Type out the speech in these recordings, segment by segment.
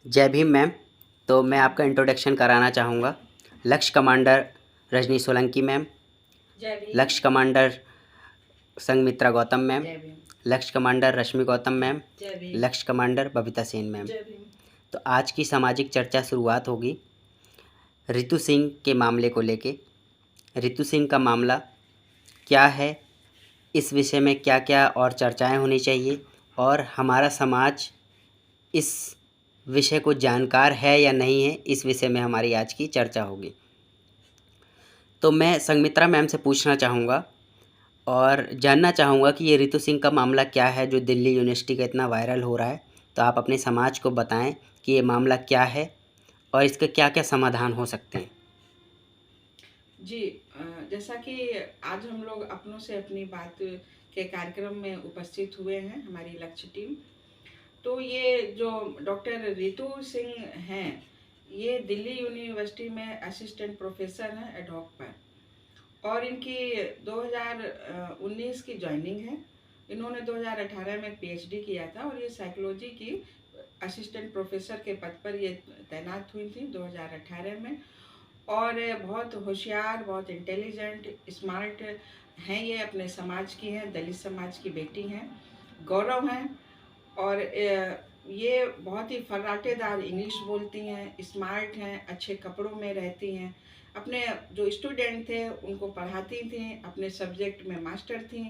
जय भीम मैम। तो मैं आपका इंट्रोडक्शन कराना चाहूँगा। लक्ष्य कमांडर रजनी सोलंकी मैम, जय भीम। लक्ष्य कमांडर संगमित्रा गौतम मैम, जय भीम। लक्ष्य कमांडर रश्मि गौतम मैम, जय भीम। लक्ष्य कमांडर बबीता सेन मैम। जय भीम। तो आज की सामाजिक चर्चा शुरुआत होगी रितु सिंह के मामले को लेके। रितु सिंह का मामला क्या है, इस विषय में क्या क्या और चर्चाएं होनी चाहिए, और हमारा समाज इस विषय को जानकार है या नहीं है, इस विषय में हमारी आज की चर्चा होगी। तो मैं संगमित्रा मैम से पूछना चाहूँगा और जानना चाहूँगा कि ये रितु सिंह का मामला क्या है जो दिल्ली यूनिवर्सिटी का इतना वायरल हो रहा है। तो आप अपने समाज को बताएं कि ये मामला क्या है और इसके क्या क्या समाधान हो सकते हैं। जी, जैसा कि आज हम लोग अपनों से अपनी बात के कार्यक्रम में उपस्थित हुए हैं, हमारी लक्ष्य टीम। तो ये जो डॉक्टर रितु सिंह हैं, ये दिल्ली यूनिवर्सिटी में असिस्टेंट प्रोफेसर हैं एडहॉक पर, और इनकी 2019 की ज्वाइनिंग है। इन्होंने 2018 में पीएचडी किया था और ये साइकोलॉजी की असिस्टेंट प्रोफेसर के पद पर ये तैनात हुई थी 2018 में। और बहुत होशियार, बहुत इंटेलिजेंट, स्मार्ट हैं ये, अपने समाज की हैं, दलित समाज की बेटी हैं, गौरव हैं। और ये बहुत ही फर्राटेदार इंग्लिश बोलती हैं, स्मार्ट हैं, अच्छे कपड़ों में रहती हैं, अपने जो स्टूडेंट थे उनको पढ़ाती थी, अपने सब्जेक्ट में मास्टर थी।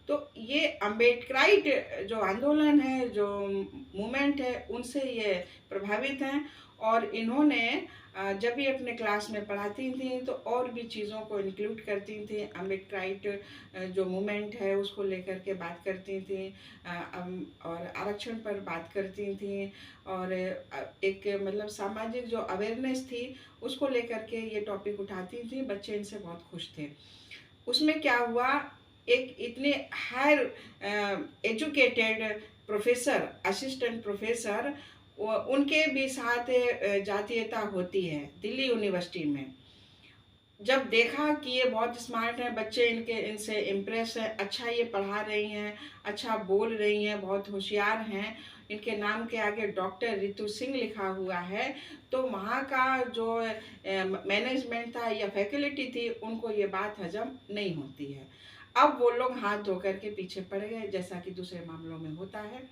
तो ये अम्बेडकराइट जो आंदोलन है, जो मूवमेंट है, उनसे ये प्रभावित हैं। और इन्होंने जब भी अपने क्लास में पढ़ाती थी तो और भी चीज़ों को इंक्लूड करती थी। अम्बेडकराइट जो मूवमेंट है उसको लेकर के बात करती थी, और आरक्षण पर बात करती थी, और एक मतलब सामाजिक जो अवेयरनेस थी उसको लेकर के ये टॉपिक उठाती थी। बच्चे इनसे बहुत खुश थे। उसमें क्या हुआ, एक इतने higher educated professor, assistant professor, उनके भी साथ जातीयता होती है दिल्ली यूनिवर्सिटी में। जब देखा कि ये बहुत स्मार्ट हैं, बच्चे इनसे इम्प्रेस हैं, अच्छा ये पढ़ा रही हैं, अच्छा बोल रही हैं, बहुत होशियार हैं, इनके नाम के आगे डॉक्टर रितु सिंह लिखा हुआ है, तो वहाँ का जो मैनेजमेंट था या फैकल्टी थी, उनको ये बात हजम नहीं होती है। अब वो लोग हाथ धो करके पीछे पड़ गए, जैसा कि दूसरे मामलों में होता है।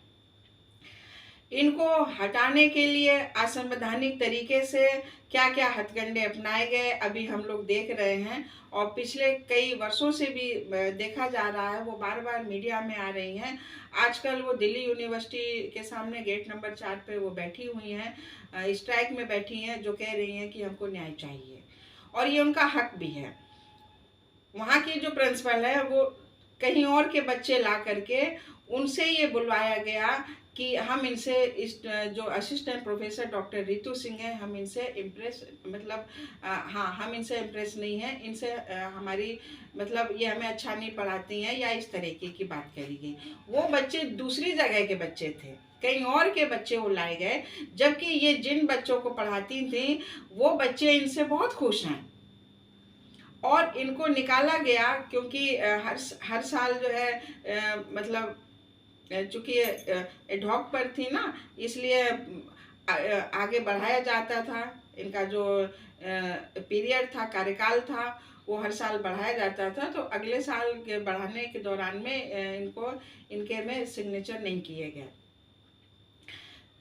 इनको हटाने के लिए असंवैधानिक तरीके से क्या क्या हथकंडे अपनाए गए अभी हम लोग देख रहे हैं, और पिछले कई वर्षों से भी देखा जा रहा है, वो बार बार मीडिया में आ रही हैं। आजकल वो दिल्ली यूनिवर्सिटी के सामने गेट नंबर 4 पे वो बैठी हुई हैं, स्ट्राइक में बैठी हैं, जो कह रही हैं कि हमको न्याय चाहिए, और ये उनका हक भी है। वहाँ की जो प्रिंसिपल है वो कहीं और के बच्चे ला करके उनसे ये बुलवाया गया कि हम इनसे, इस जो assistant professor doctor Ritu Singh है, हम इनसे इम्प्रेस, मतलब हाँ, हम इनसे इम्प्रेस नहीं हैं, इनसे हमारी मतलब ये हमें अच्छा नहीं पढ़ाती हैं, या इस तरीके की बात करी गई। वो बच्चे दूसरी जगह के बच्चे थे, कहीं और के बच्चे वो लाए गए, जबकि ये जिन बच्चों को पढ़ाती थी वो बच्चे इनसे बहुत खुश हैं, और इनको निकाला गया क्योंकि हर साल जो है मतलब चूंकि एडहॉक पर थी ना, इसलिए आगे बढ़ाया जाता था। इनका जो पीरियड था, कार्यकाल था, वो हर साल बढ़ाया जाता था। तो अगले साल के बढ़ाने के दौरान में इनके में सिग्नेचर नहीं किए गए।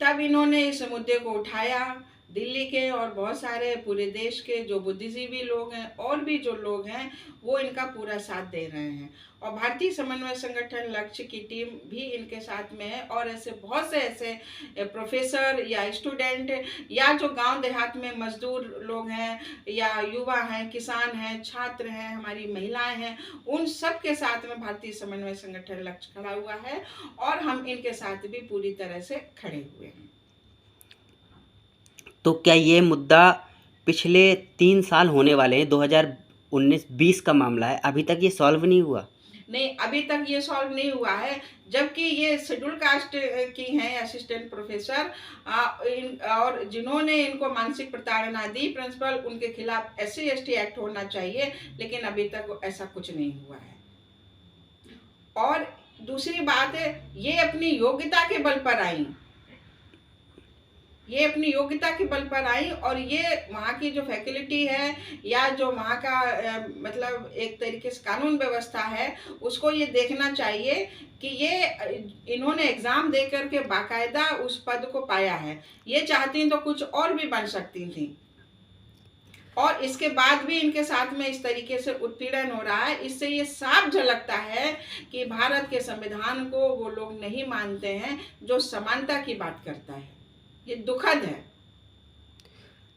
तब इन्होंने इस मुद्दे को उठाया। दिल्ली के और बहुत सारे पूरे देश के जो बुद्धिजीवी लोग हैं और भी जो लोग हैं, वो इनका पूरा साथ दे रहे हैं, और भारतीय समन्वय संगठन लक्ष्य की टीम भी इनके साथ में है। और ऐसे बहुत से ऐसे प्रोफेसर या स्टूडेंट या जो गांव देहात में मजदूर लोग हैं, या युवा हैं, किसान हैं, छात्र हैं, हमारी महिलाएं हैं, उन सब के साथ में भारतीय समन्वय संगठन लक्ष्य खड़ा हुआ है, और हम इनके साथ भी पूरी तरह से खड़े हुए हैं। तो क्या ये मुद्दा पिछले 3 साल होने वाले हैं, 2019-20 का मामला है, अभी तक ये सॉल्व नहीं हुआ? नहीं, अभी तक ये सॉल्व नहीं हुआ है, जबकि ये शेड्यूल कास्ट की हैं असिस्टेंट प्रोफेसर, और जिन्होंने इनको मानसिक प्रताड़ना दी प्रिंसिपल, उनके खिलाफ SC/ST एक्ट होना चाहिए, लेकिन अभी तक ऐसा कुछ नहीं हुआ है। और दूसरी बात है, ये अपनी योग्यता के बल पर आई, ये अपनी योग्यता के बल पर आई, और ये वहाँ की जो फैकल्टी है या जो वहाँ का मतलब एक तरीके से कानून व्यवस्था है, उसको ये देखना चाहिए कि ये इन्होंने एग्ज़ाम दे कर के बाकायदा उस पद को पाया है। ये चाहती तो कुछ और भी बन सकती थी, और इसके बाद भी इनके साथ में इस तरीके से उत्पीड़न हो रहा है। इससे ये साफ झलकता है कि भारत के संविधान को वो लोग नहीं मानते हैं जो समानता की बात करता है। ये दुखद है।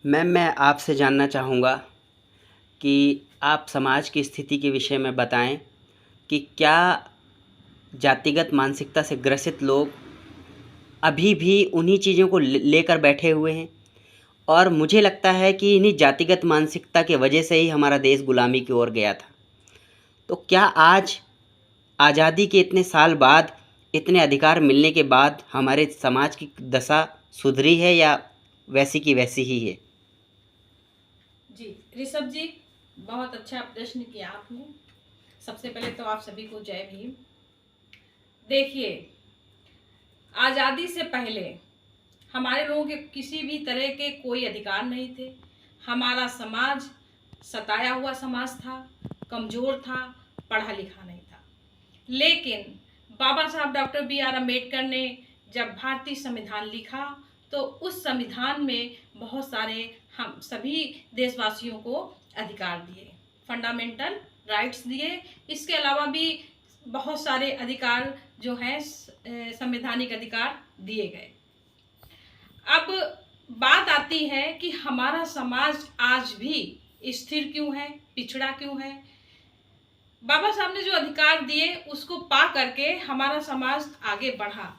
मैम, मैं आपसे जानना चाहूँगा कि आप समाज की स्थिति के विषय में बताएं कि क्या जातिगत मानसिकता से ग्रसित लोग अभी भी उन्हीं चीज़ों को लेकर बैठे हुए हैं, और मुझे लगता है कि इन्हीं जातिगत मानसिकता के वजह से ही हमारा देश गुलामी की ओर गया था। तो क्या आज आज़ादी के इतने साल बाद, इतने अधिकार मिलने के बाद हमारे समाज की दशा सुधरी है या वैसी की वैसी ही है? जी ऋषभ जी, बहुत अच्छा प्रश्न किया आपने। सबसे पहले तो आप सभी को जय भीम। देखिए, आज़ादी से पहले हमारे लोगों के किसी भी तरह के कोई अधिकार नहीं थे। हमारा समाज सताया हुआ समाज था, कमज़ोर था, पढ़ा लिखा नहीं था। लेकिन बाबा साहब डॉक्टर B.R. अम्बेडकर ने जब भारतीय संविधान लिखा तो उस संविधान में बहुत सारे हम सभी देशवासियों को अधिकार दिए, फंडामेंटल राइट्स दिए। इसके अलावा भी बहुत सारे अधिकार जो हैं संवैधानिक अधिकार दिए गए। अब बात आती है कि हमारा समाज आज भी स्थिर क्यों है, पिछड़ा क्यों है। बाबा साहब ने जो अधिकार दिए उसको पा करके हमारा समाज आगे बढ़ा,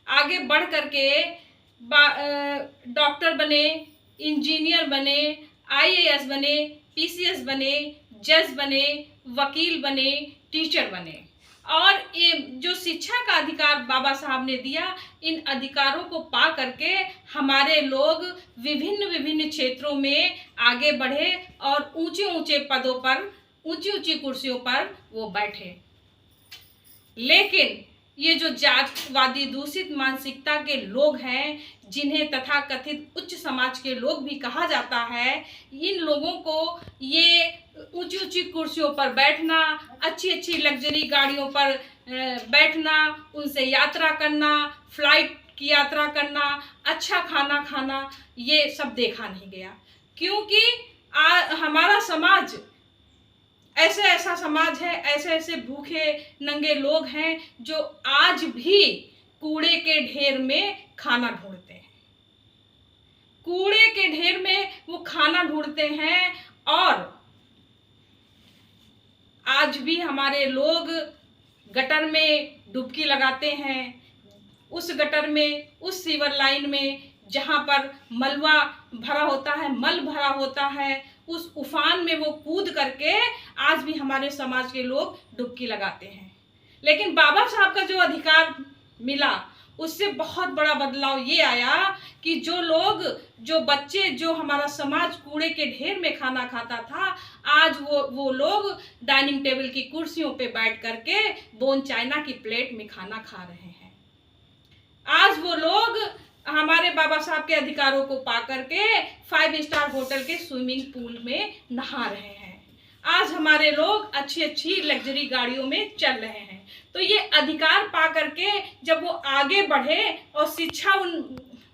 आगे बढ़ करके डॉक्टर बने, इंजीनियर बने, IAS बने, PCS बने, जज बने, वकील बने, टीचर बने। और ये जो शिक्षा का अधिकार बाबा साहब ने दिया, इन अधिकारों को पा करके हमारे लोग विभिन्न विभिन्न क्षेत्रों में आगे बढ़े और ऊंचे ऊंचे पदों पर, ऊंची ऊंची कुर्सियों पर वो बैठे। लेकिन ये जो जातवादी दूषित मानसिकता के लोग हैं, जिन्हें तथाकथित उच्च समाज के लोग भी कहा जाता है, इन लोगों को ये ऊंची ऊंची कुर्सियों पर बैठना, अच्छी अच्छी लग्जरी गाड़ियों पर बैठना, उनसे यात्रा करना, फ्लाइट की यात्रा करना, अच्छा खाना खाना, ये सब देखा नहीं गया। क्योंकि हमारा समाज ऐसा समाज है, ऐसे भूखे नंगे लोग हैं जो आज भी कूड़े के ढेर में खाना ढूंढते हैं, कूड़े के ढेर में वो खाना ढूंढते हैं। और आज भी हमारे लोग गटर में डुबकी लगाते हैं, उस गटर में, उस सीवर लाइन में जहाँ पर मलबा भरा होता है, मल भरा होता है, उस उफान में वो कूद करके आज भी हमारे समाज के लोग डुबकी लगाते हैं। लेकिन बाबा साहब का जो अधिकार मिला, उससे बहुत बड़ा बदलाव ये आया कि जो लोग, जो बच्चे, जो हमारा समाज कूड़े के ढेर में खाना खाता था, आज वो लोग डाइनिंग टेबल की कुर्सियों पे बैठ करके बोन चाइना की प्लेट में खाना खा रहे हैं। आज वो लोग हमारे बाबा साहब के अधिकारों को पा करके 5 स्टार होटल के स्विमिंग पूल में नहा रहे हैं। आज हमारे लोग अच्छी अच्छी लग्जरी गाड़ियों में चल रहे हैं। तो ये अधिकार पा करके जब वो आगे बढ़े और शिक्षा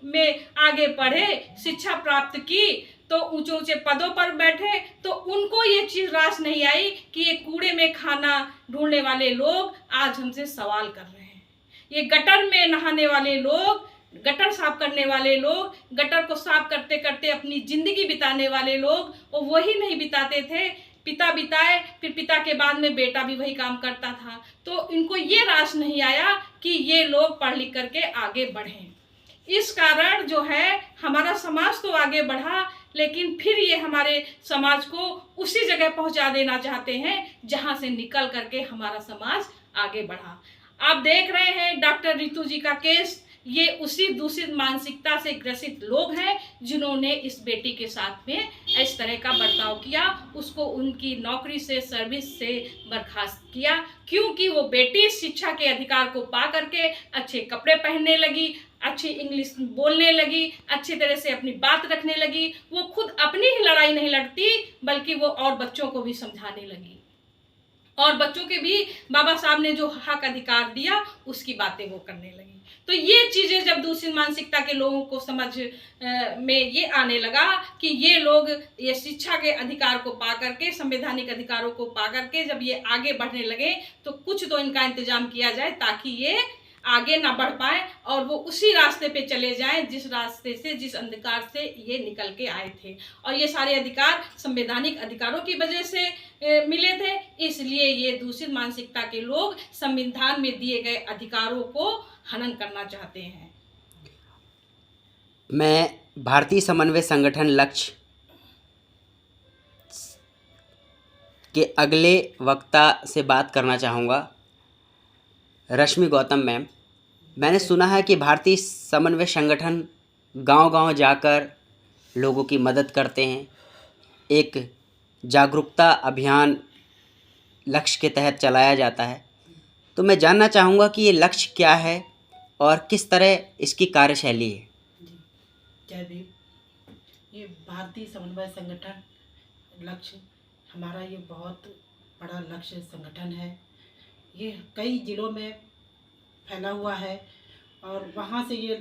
में आगे बढ़े, शिक्षा प्राप्त की, तो ऊंचे ऊंचे पदों पर बैठे, तो उनको ये चीज़ रास नहीं आई कि ये कूड़े में खाना ढूंढने वाले लोग आज हमसे सवाल कर रहे हैं। ये गटर में नहाने वाले लोग, गटर साफ करने वाले लोग, गटर को साफ करते करते अपनी जिंदगी बिताने वाले लोग, और वही नहीं बिताते थे, पिता बिताए, फिर पिता के बाद में बेटा भी वही काम करता था। तो इनको ये रास नहीं आया कि ये लोग पढ़ लिख करके आगे बढ़ें। इस कारण जो है हमारा समाज तो आगे बढ़ा, लेकिन फिर ये हमारे समाज को उसी जगह पहुंचा देना चाहते हैं जहां से निकल करके हमारा समाज आगे बढ़ा। आप देख रहे हैं डॉक्टर रितु जी का केस, ये उसी दूषित मानसिकता से ग्रसित लोग हैं जिन्होंने इस बेटी के साथ में इस तरह का बर्ताव किया, उसको उनकी नौकरी से, सर्विस से बर्खास्त किया, क्योंकि वो बेटी शिक्षा के अधिकार को पा करके अच्छे कपड़े पहनने लगी, अच्छी इंग्लिश बोलने लगी, अच्छी तरह से अपनी बात रखने लगी। वो खुद अपनी ही लड़ाई नहीं लड़ती, बल्कि वो और बच्चों को भी समझाने लगी, और बच्चों के भी बाबा साहब ने जो हक अधिकार दिया उसकी बातें वो करने लगी। तो ये चीज़ें जब दूसरी मानसिकता के लोगों को समझ में ये आने लगा कि ये लोग ये शिक्षा के अधिकार को पा करके, संवैधानिक अधिकारों को पा करके जब ये आगे बढ़ने लगे, तो कुछ तो इनका इंतजाम किया जाए ताकि ये आगे ना बढ़ पाए और वो उसी रास्ते पे चले जाएं जिस रास्ते से, जिस अंधकार से ये निकल के आए थे। और ये सारे अधिकार संवैधानिक अधिकारों की वजह से मिले थे, इसलिए ये दूसरी मानसिकता के लोग संविधान में दिए गए अधिकारों को हनन करना चाहते हैं। मैं भारतीय समन्वय संगठन लक्ष्य के अगले वक्ता से बात करना चाहूँगा, रश्मि गौतम मैम। मैंने सुना है कि भारतीय समन्वय संगठन गांव-गांव जाकर लोगों की मदद करते हैं, एक जागरूकता अभियान लक्ष्य के तहत चलाया जाता है। तो मैं जानना चाहूँगा कि ये लक्ष्य क्या है और किस तरह इसकी कार्यशैली है। जी, जय भीम। ये भारतीय समन्वय संगठन लक्ष्य, हमारा ये बहुत बड़ा लक्ष्य संगठन है। ये कई ज़िलों में फैला हुआ है और वहाँ से ये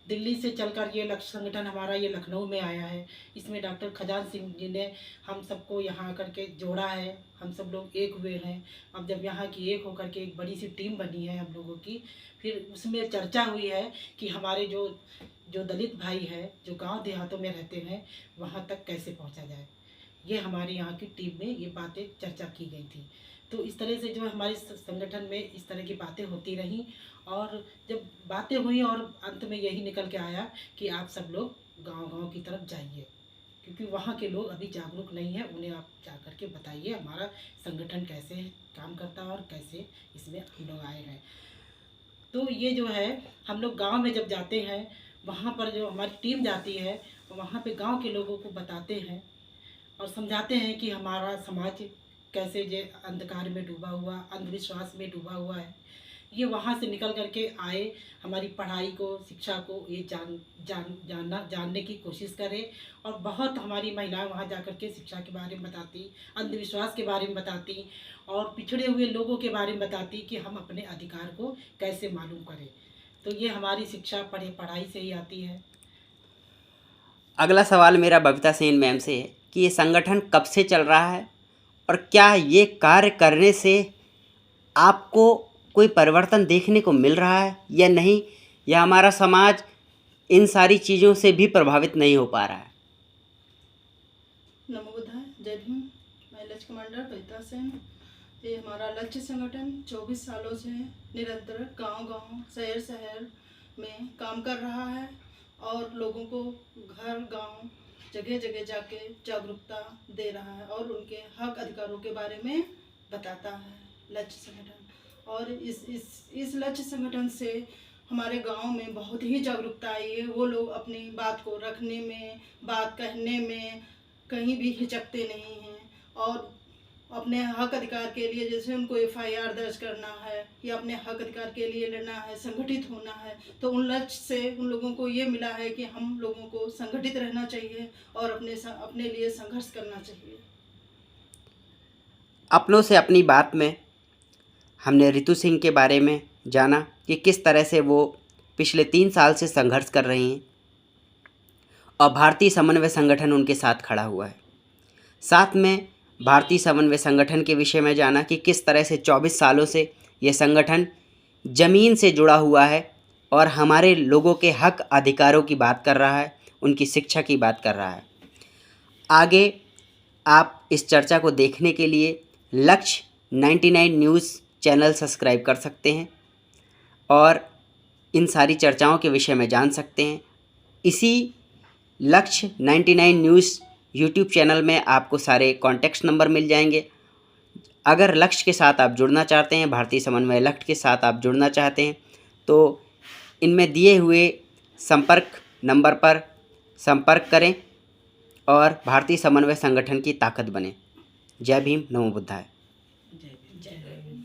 दिल्ली से चलकर ये लक्ष्य संगठन हमारा ये लखनऊ में आया है। इसमें डॉक्टर खजान सिंह जी ने हम सबको यहाँ आकर के जोड़ा है, हम सब लोग एक हुए हैं। अब जब यहाँ की एक होकर के एक बड़ी सी टीम बनी है हम लोगों की, फिर उसमें चर्चा हुई है कि हमारे जो दलित भाई है जो गांव देहातों में रहते हैं वहाँ तक कैसे पहुँचा जाए। ये हमारे यहाँ की टीम में ये बातें चर्चा की गई थी। तो इस तरह से जो हमारे संगठन में इस तरह की बातें होती रहीं और जब बातें हुई और अंत में यही निकल के आया कि आप सब लोग गांव-गांव की तरफ जाइए, क्योंकि वहाँ के लोग अभी जागरूक नहीं हैं, उन्हें आप जा कर के बताइए हमारा संगठन कैसे काम करता है और कैसे इसमें हम लोग आए हैं। तो ये जो है हम लोग गांव में जब जाते हैं, वहाँ पर जो हमारी टीम जाती है वहाँ पे गांव के लोगों को बताते हैं और समझाते हैं कि हमारा समाज कैसे जो अंधकार में डूबा हुआ, अंधविश्वास में डूबा हुआ है। ये वहाँ से निकल करके आए, हमारी पढ़ाई को, शिक्षा को ये जानने की कोशिश करें। और बहुत हमारी महिलाएं वहाँ जाकर के शिक्षा के बारे में बताती, अंधविश्वास के बारे में बताती और पिछड़े हुए लोगों के बारे में बताती कि हम अपने अधिकार को कैसे मालूम करें। तो ये हमारी शिक्षा पढ़ाई से ही आती है। अगला सवाल मेरा बबीता सेन मैम से है कि ये संगठन कब से चल रहा है और क्या ये कार्य करने से आपको कोई परिवर्तन देखने को मिल रहा है या नहीं, या हमारा समाज इन सारी चीज़ों से भी प्रभावित नहीं हो पा रहा है। नमो बुद्धाय, जय भीम। मैं लक्ष्य कमांडर बबीता सेन। ये हमारा लक्ष्य संगठन 24 सालों से निरंतर गांव-गांव, शहर-शहर में काम कर रहा है और लोगों को घर, गांव, जगह-जगह जाके जागरूकता दे रहा है और उनके हक अधिकारों के बारे में बताता है लक्ष्य संगठन। और इस लक्ष्य संगठन से हमारे गांव में बहुत ही जागरूकता आई है। वो लोग अपनी बात को रखने में, बात कहने में कहीं भी हिचकते नहीं हैं और अपने हक अधिकार के लिए, जैसे उनको FIR दर्ज करना है या अपने हक अधिकार के लिए लड़ना है, संगठित होना है, तो उन लक्ष्य से उन लोगों को ये मिला है कि हम लोगों को संगठित रहना चाहिए और अपने लिए संघर्ष करना चाहिए। अपनों से अपनी बात में हमने रितु सिंह के बारे में जाना कि किस तरह से वो पिछले 3 साल से संघर्ष कर रही हैं और भारतीय समन्वय संगठन उनके साथ खड़ा हुआ है। साथ में भारतीय समन्वय संगठन के विषय में जाना कि किस तरह से 24 सालों से ये संगठन ज़मीन से जुड़ा हुआ है और हमारे लोगों के हक अधिकारों की बात कर रहा है, उनकी शिक्षा की बात कर रहा है। आगे आप इस चर्चा को देखने के लिए लक्ष्य 99 न्यूज़ चैनल सब्सक्राइब कर सकते हैं और इन सारी चर्चाओं के विषय में जान सकते हैं। इसी लक्ष्य 99 न्यूज़ यूट्यूब चैनल में आपको सारे कॉन्टैक्ट नंबर मिल जाएंगे। अगर लक्ष्य के साथ आप जुड़ना चाहते हैं, भारतीय समन्वय लक्ष्य के साथ आप जुड़ना चाहते हैं, तो इनमें दिए हुए संपर्क नंबर पर संपर्क करें और भारतीय समन्वय संगठन की ताकत बने। जय भीम, नमो बुद्धाय।